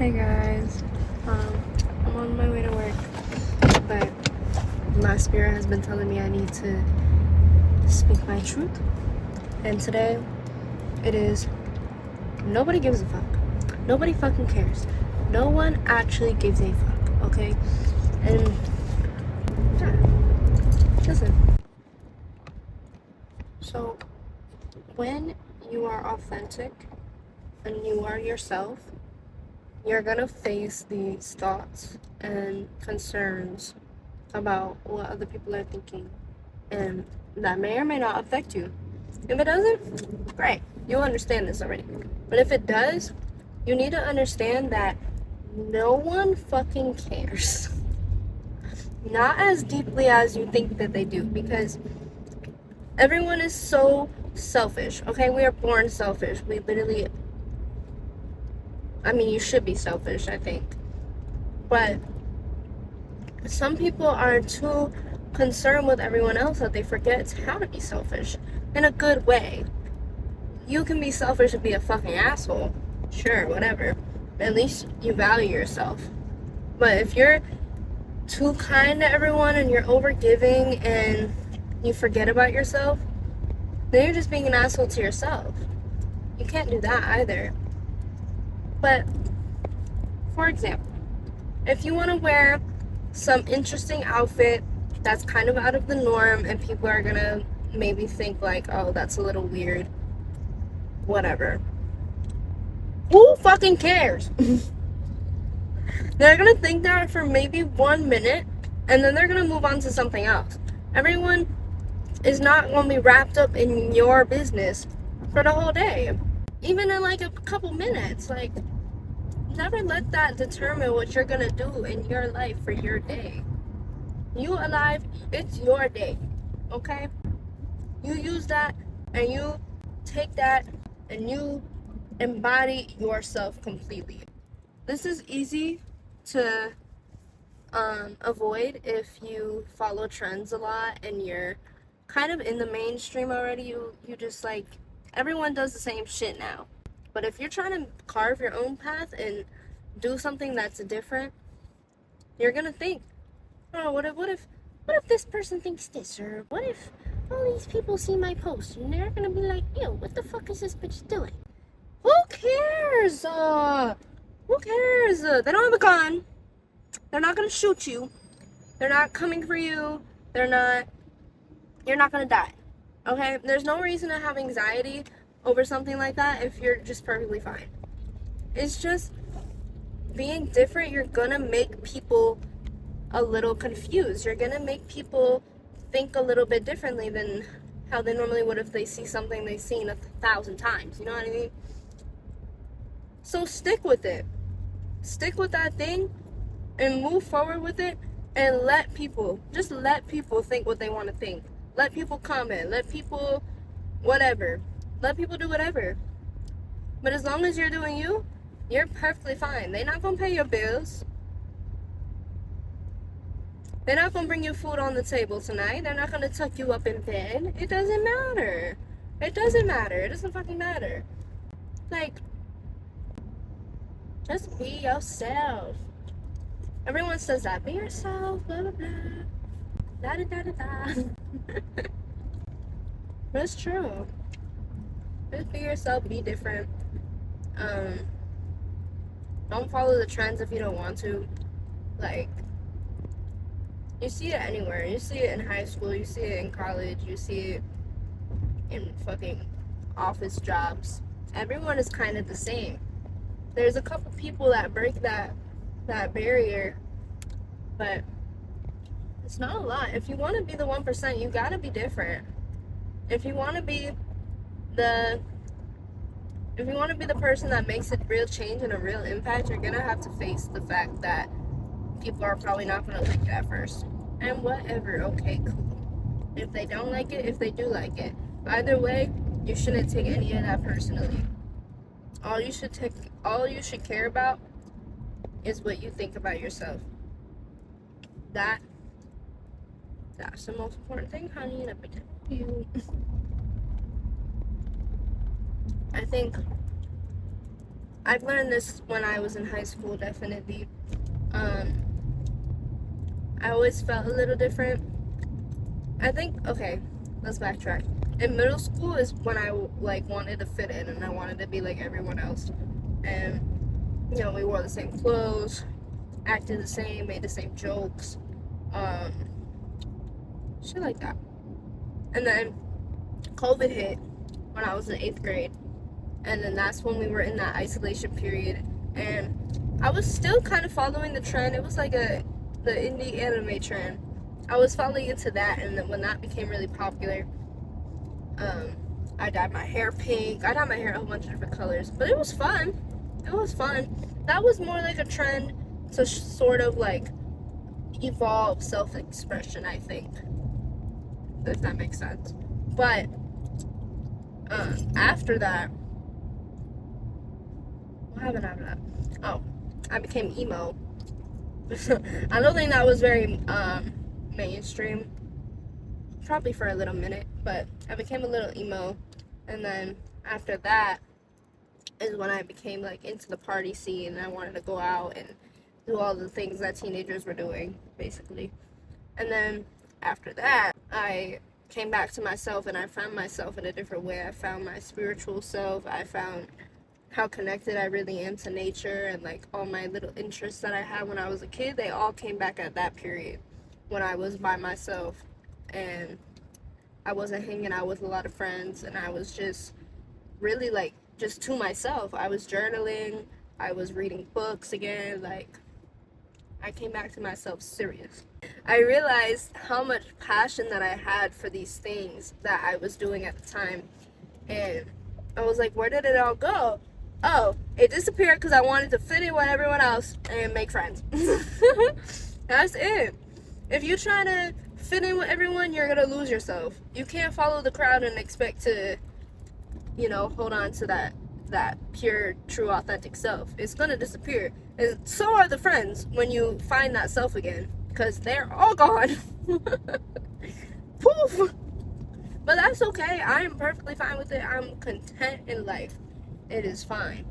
Hey guys, I'm on my way to work, but my spirit has been telling me I need to speak my truth. And today, it is nobody gives a fuck. Nobody fucking cares. No one actually gives a fuck, okay? And yeah, listen. So, when you are authentic and you are yourself, you're gonna face these thoughts and concerns about what other people are thinking, and that may or may not affect you. If it doesn't, great, you'll understand this already. But if it does, you need to understand that no one fucking cares. Not as deeply as you think that they do, because everyone is so selfish, okay? We are born selfish. We literally, you should be selfish, I think. But some people are too concerned with everyone else that they forget how to be selfish in a good way. You can be selfish and be a fucking asshole. Sure, whatever. At least you value yourself. But if you're too kind to everyone and you're overgiving and you forget about yourself, then you're just being an asshole to yourself. You can't do that either. But, for example, if you want to wear some interesting outfit that's kind of out of the norm and people are gonna maybe think like, oh, that's a little weird, whatever. Who fucking cares? They're gonna think that for maybe 1 minute and then they're gonna move on to something else. Everyone is not gonna be wrapped up in your business for the whole day. Even in like a couple minutes. Like, never let that determine what you're gonna do in your life for your day. You alive, it's your day, okay? You use that and you take that and you embody yourself completely. This is easy to avoid if you follow trends a lot and you're kind of in the mainstream already. You just like, everyone does the same shit now. But if you're trying to carve your own path and do something that's different, you're gonna think, oh, what if this person thinks this, or what if all these people see my post and they're gonna be like, ew, what the fuck is this bitch doing? Who cares? Who cares? They don't have a gun. They're not gonna shoot you. They're not coming for you. You're not gonna die. Okay? There's no reason to have anxiety over something like that if you're just perfectly fine. It's just being different. You're gonna make people a little confused. You're gonna make people think a little bit differently than how they normally would if they see something they've seen 1,000 times. You know what I mean? So stick with it. Stick with that thing and move forward with it, and let people think what they want to think. Let people comment. Let people whatever. Let people do whatever. But as long as you're doing you, you're perfectly fine. They're not gonna pay your bills. They're not gonna bring you food on the table tonight. They're not gonna tuck you up in bed. It doesn't matter. It doesn't matter. It doesn't fucking matter. Like, just be yourself. Everyone says that. Be yourself, blah, blah, blah. Da, da, da, da, da. But it's true. Just be yourself. Be different. Don't follow the trends if you don't want to. Like, you see it anywhere. You see it in high school. You see it in college. You see it in fucking office jobs. Everyone is kind of the same. There's a couple people that break that barrier, but it's not a lot. If you want to be the 1%, you gotta be different. If you want to be the person that makes a real change and a real impact, you're gonna have to face the fact that people are probably not gonna like it at first. And whatever, okay, cool. If they don't like it, if they do like it, either way, you shouldn't take any of that personally. All you should care about is what you think about yourself. That's the most important thing, honey. Let me tell you. I think I've learned this when I was in high school, definitely. Um, I always felt a little different. I think, okay, let's backtrack. In middle school is when I like wanted to fit in and I wanted to be like everyone else. And, we wore the same clothes, acted the same, made the same jokes, um, shit like that. And then COVID hit when I was in 8th grade. And then that's when we were in that isolation period. And I was still kind of following the trend. It was like the indie anime trend. I was falling into that, and then when that became really popular, I dyed my hair pink. I dyed my hair a bunch of different colors, but it was fun. It was fun. That was more like a trend to sort of like evolve self-expression, I think, if that makes sense. But after that, what happened after that? Oh, I became emo. I don't think that was very mainstream. Probably for a little minute, but I became a little emo, and then after that is when I became like into the party scene, and I wanted to go out and do all the things that teenagers were doing, basically. And then after that, I came back to myself, and I found myself in a different way. I found my spiritual self. I found how connected I really am to nature, and like all my little interests that I had when I was a kid, they all came back at that period when I was by myself and I wasn't hanging out with a lot of friends, and I was just really like just to myself. I was journaling, I was reading books again, like I came back to myself serious. I realized how much passion that I had for these things that I was doing at the time, and I was like, where did it all go? Oh, it disappeared because I wanted to fit in with everyone else and make friends. That's it. If you try to fit in with everyone, you're gonna lose yourself. You can't follow the crowd and expect to, hold on to that pure, true, authentic self. It's gonna disappear. And so are the friends when you find that self again, because they're all gone. Poof. But that's okay. I am perfectly fine with it. I'm content in life. It is fine.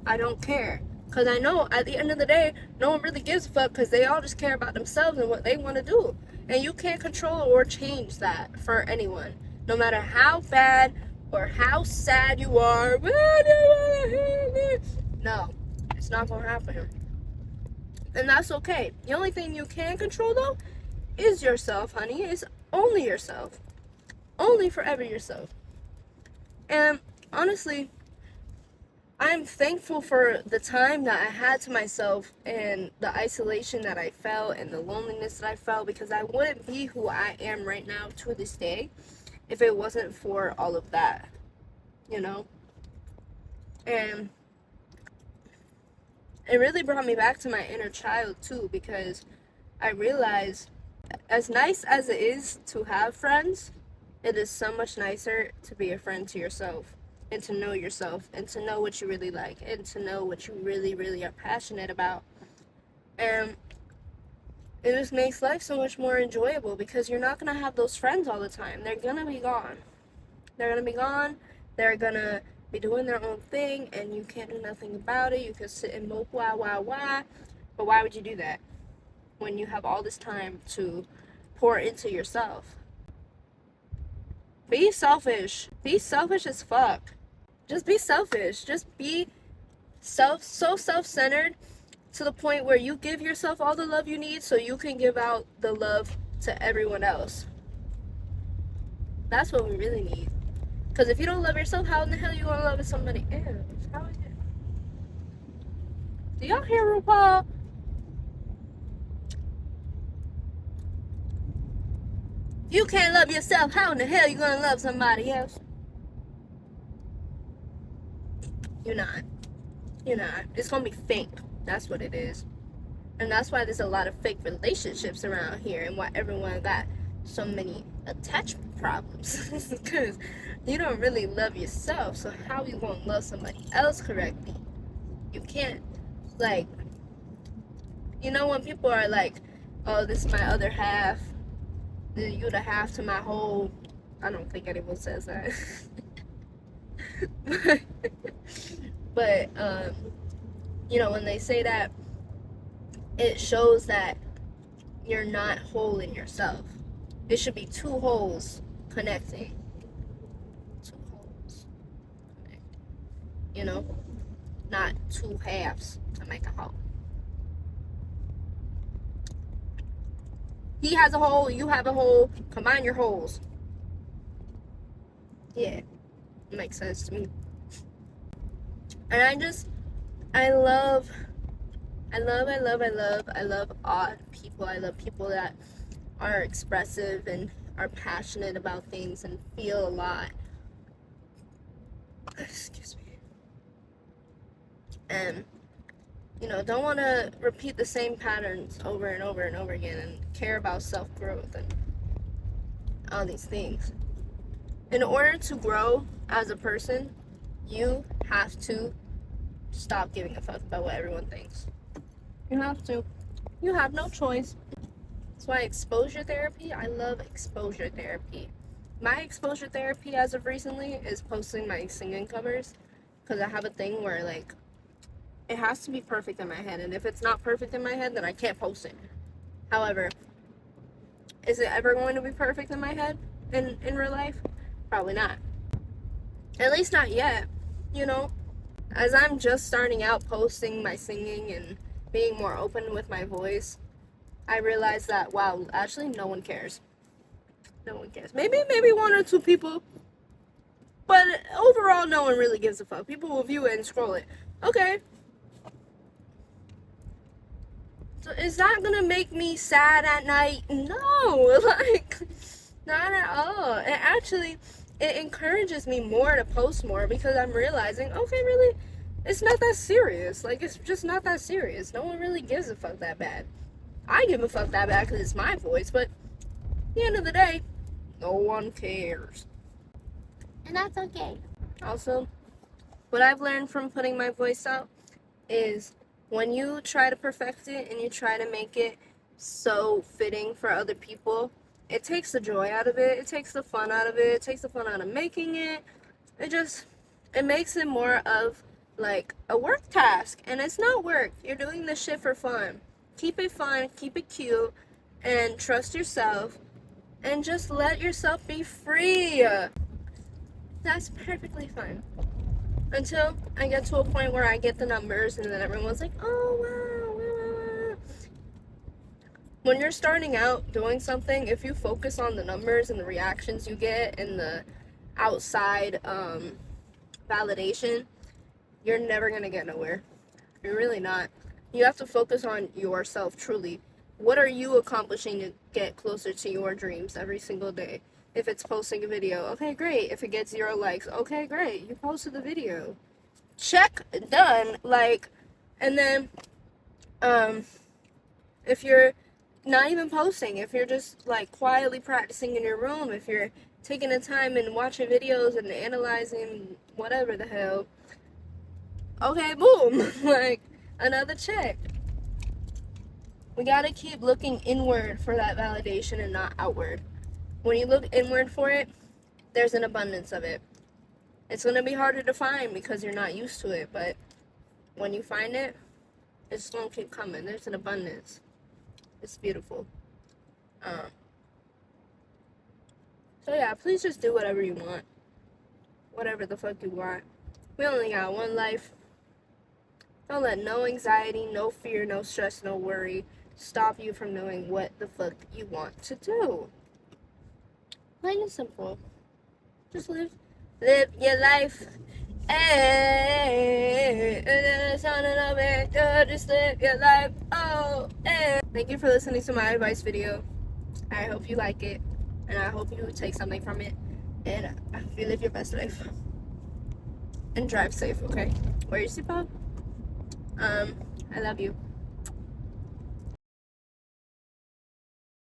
I don't care. Because I know at the end of the day, no one really gives a fuck because they all just care about themselves and what they want to do. And you can't control or change that for anyone. No matter how bad or how sad you are. No, it's not going to happen. And that's okay. The only thing you can control, though, is yourself, honey. It's only yourself. Only forever yourself. And honestly, I'm thankful for the time that I had to myself and the isolation that I felt and the loneliness that I felt, because I wouldn't be who I am right now to this day if it wasn't for all of that, And it really brought me back to my inner child too, because I realized as nice as it is to have friends, it is so much nicer to be a friend to yourself and to know yourself and to know what you really like and to know what you really, really are passionate about. And it just makes life so much more enjoyable because you're not going to have those friends all the time. They're going to be gone. They're going to be gone. They're going to be doing their own thing and you can't do nothing about it. You can sit and mope, why. But why would you do that when you have all this time to pour into yourself? Be selfish. Be selfish as fuck. Just be selfish. Just be so self-centered to the point where you give yourself all the love you need so you can give out the love to everyone else. That's what we really need. Because if you don't love yourself, how in the hell are you going to love somebody else? How is it? Do y'all hear RuPaul? If you can't love yourself, how in the hell are you going to love somebody else? You're not. You're not. It's going to be fake. That's what it is. And that's why there's a lot of fake relationships around here and why everyone got so many attachment problems. Because you don't really love yourself, so how you going to love somebody else correctly? You can't, like, when people are like, oh, this is my other half, you the half to my whole, I don't think anyone says that. but You know, when they say that, it shows that you're not whole in yourself. It should be two wholes connecting. Two wholes connecting. You know? Not two halves to make a whole. He has a hole, you have a hole, combine your holes. Yeah, makes sense to me. And I love odd people. I love people that are expressive and are passionate about things and feel a lot. Excuse me. And, you know, don't want to repeat the same patterns over and over and over again and care about self-growth and all these things. In order to grow as a person, you have to stop giving a fuck about what everyone thinks. You have to. You have no choice. That's why exposure therapy, I love exposure therapy. My exposure therapy as of recently is posting my singing covers, because I have a thing where, like, it has to be perfect in my head, and if it's not perfect in my head, then I can't post it. However, is it ever going to be perfect in my head in real life? Probably not. At least not yet, you know? As I'm just starting out posting my singing and being more open with my voice, I realized that, wow, actually no one cares. No one cares. Maybe one or two people, but overall no one really gives a fuck. People will view it and scroll it. Okay. So is that gonna make me sad at night? No, like, not at all. It encourages me more to post more, because I'm realizing, okay, really, it's not that serious. Like, it's just not that serious. No one really gives a fuck that bad. I give a fuck that bad because it's my voice, but at the end of the day, no one cares. And that's okay. Also, what I've learned from putting my voice out is when you try to perfect it and you try to make it so fitting for other people, it takes the joy out of it. It takes the fun out of it. It takes the fun out of making it. It makes it more of like a work task. And it's not work. You're doing this shit for fun. Keep it fun, keep it cute, and trust yourself. And just let yourself be free. That's perfectly fine. Until I get to a point where I get the numbers and then everyone's like, oh, wow. When you're starting out doing something, if you focus on the numbers and the reactions you get and the outside validation, you're never going to get nowhere. You're really not. You have to focus on yourself truly. What are you accomplishing to get closer to your dreams every single day? If it's posting a video, okay, great. If it gets 0 likes, okay, great. You posted the video. Check, done. Like, and then, if you're not even posting, if you're just, like, quietly practicing in your room, if you're taking the time and watching videos and analyzing whatever the hell, okay, boom. Like, another check. We gotta keep looking inward for that validation and not outward. When you look inward for it, there's an abundance of it. It's going to be harder to find because you're not used to it, but when you find it, it's going to keep coming. There's an abundance. It's beautiful. So yeah, please just do whatever you want. Whatever the fuck you want. We only got one life. Don't let no anxiety, no fear, no stress, no worry stop you from knowing what the fuck you want to do. Plain and simple. Just live your life. Hey, just live your life. Oh, hey. Thank you for listening to my advice video. I hope you like it, and I hope you take something from it, and I hope you live your best life. And drive safe, okay? Wear your seatbelt. I love you.